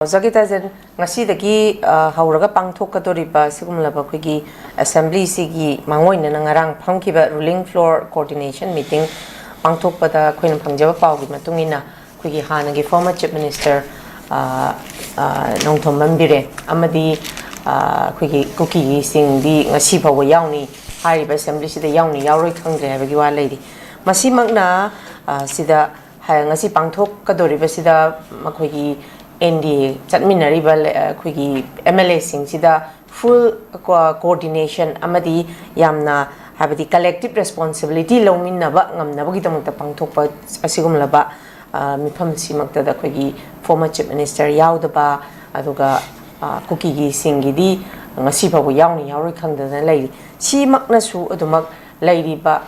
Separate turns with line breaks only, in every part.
ꯖꯒꯤꯇꯥꯖꯟ ꯉꯁꯤꯗꯒꯤ ꯍꯧꯔꯒ ꯄꯥꯡꯊꯣꯛꯀꯗꯧꯔꯤꯕ ꯁꯤꯒꯨꯝꯂꯕ ꯑꯩꯈꯣꯏꯒꯤ ꯑꯦꯁꯦꯝꯕ꯭ꯂꯤꯁꯤꯒꯤ ꯃꯥꯡꯑꯣꯏꯅꯅ ꯉꯔꯥꯡ ꯐꯝꯈꯤꯕ ꯔꯨꯂꯤꯡ ꯐ꯭ꯂꯣꯔ ꯀꯣꯑꯣꯔꯗꯤꯅꯦꯁꯟ ꯃꯤꯇꯤꯡ ꯄꯥꯡꯊꯣꯛꯄꯗ ꯑꯩꯈꯣꯏꯅ ꯐꯪꯖꯕ ꯄꯥꯎꯒꯤ ꯃꯇꯨꯡ ꯏꯟꯅ ꯑꯩꯈꯣꯏꯒꯤ ꯍꯥꯟꯅꯒꯤ former chief minister Nongthombam Biren ꯑꯃꯗꯤ ꯑꯩꯈꯣꯏꯒꯤ ꯀꯨꯀꯤꯁꯤꯡꯗꯤ ꯉꯁꯤ ꯐꯥꯎꯕ ꯌꯥꯎꯅꯤ ꯍꯥꯏꯔꯤꯕ ꯑꯦꯁꯦꯝꯕ꯭ꯂꯤꯁꯤꯗ ꯌꯥꯎꯅꯤ ꯌꯥꯎꯔꯣꯏ ꯈꯪꯗ꯭ꯔꯦ ꯍꯥꯏꯕꯒꯤ ꯋꯥ ꯂꯩꯔꯤ ꯃꯁꯤꯃꯛꯅ ꯁꯤꯗ ngasi pangthok kadoriba sida makhoi NDA chatminariba akhoi MLA sing sida full coordination amadi yamna habadi collective responsibility lawminnaba ngamnaba gidamukta pangthokpa asigumlaba mifam simakta da akhoi former chief minister yaudaba aduga kuki gi singidi ngasi babu yauni yauroi khangdana leiri simakna su adumak leiriba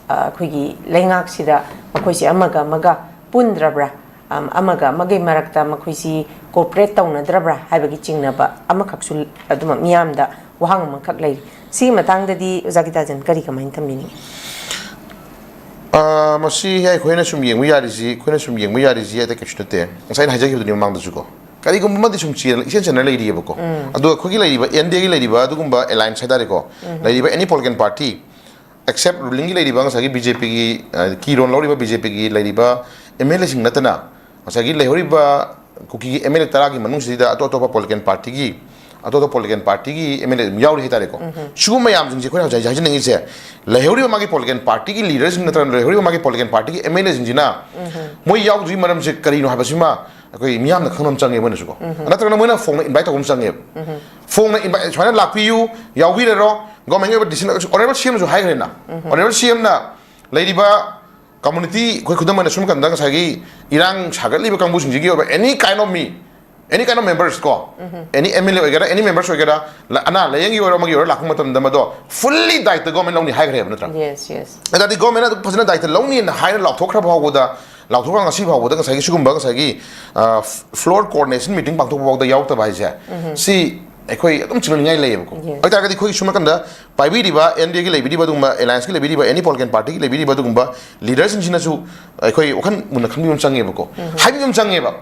akhoi lengak sida makhoi amaga pundrabra amaga magai marakta makhoi cooperate tawnadrabra haibagi chingnaba amakhaksul aduma miyamda wahang makhak leiri si matangdadi Zakitajan kari kamain thamini
masi hai khoina sum yengmu yarisi khoina sum yengmu yarisi ata kechute ngai haja gi duni mangda juko kari gum madi sum chi isen chana leiri bako adu khogi leiri ba NDA gi leiri ba adu gumba alliance hadare ko leiri ba any political party except ruling lady bang sagi BJP gi ki ron lori ba BJP gi lady ba MLA sing natana sagi lehori ba kuki MLA tara gi manung sida ato political party gi political party gi MLA yauri hitare ko shu mayam jing ko ja jin ngi se lehori ba magi political party gi leaders sing natana lehori ba magi political party gi MLA sing jina moi yaw ji maram se kari no habasima koi miyam na khanam change mo su ko natana mo na phone invite ko change phone invite chana lakpiu yawi ro government ga decision honorable CM jo high na honorable CM na lady ba community koi khudam na sum kan da sagi irang sagali ba kangbu singi or any kind of members ko any MLA wagera any members wagera ana layangi or magi or lakum matam da mado fully diet government longni high na tra
yes
that the government na phasna diet longni na high lok thokra bhaw da lok thokra ngasi bhaw da sagi sugum sagi floor coordination meeting pang thok bhaw da yaw ta bai ja si ekhoi adum chilungai leyeb ko aita ga di khoi sumakanda paibi diba NDA gi lebi diba duma alliance gi lebi diba any political party gi lebi diba duma leaders in china su ekhoi okhan mun khangbi um changeb ko haibi um changeba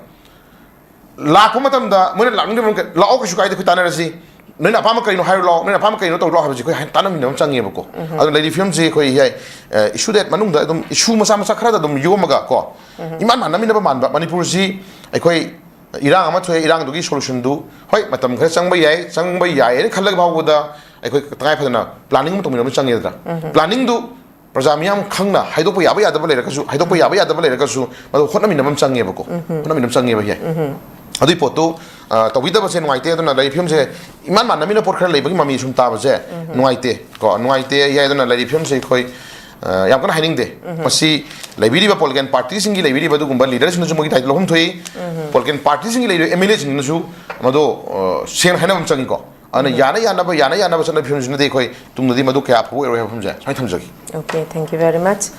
la ko matam da mun la ngim la ok su kai de khutana rasi nina pama kai no hairo lo nina pama kai no to lo habi khoi tanam ni um changeb ko adu lady film ji khoi hai issue that manung da dum issue masa khara da dum yomaga ko iman man namina ba man ba manipur ji ekhoi irang ama thoi irang dugi solution du hoi matam khar changbai yai khallag bawda ai khoi tangai phadana planning to minam changi da planning du prajamiyam khangna haidok pa yaba da le rakasu haidok pa yaba da le rakasu madu khotna minam changi ba ko khotna minam changi ba hi adu poto tawida ba se nuaite na lai film se iman man namina por khar le bagi mami sum ta ba se nuaite yai da na lai film se khoi yam kana haining de masi laibiri ba political party singi laibiri ba du gumba leaders nu jumogi title hom thoi political party singi laibiri MLA sing nu ju mado sen hanam changi ko ana yana ba sana film jin de khoi tumnadi madu kya phu ero hom ja sai tham jagi
okay thank you very much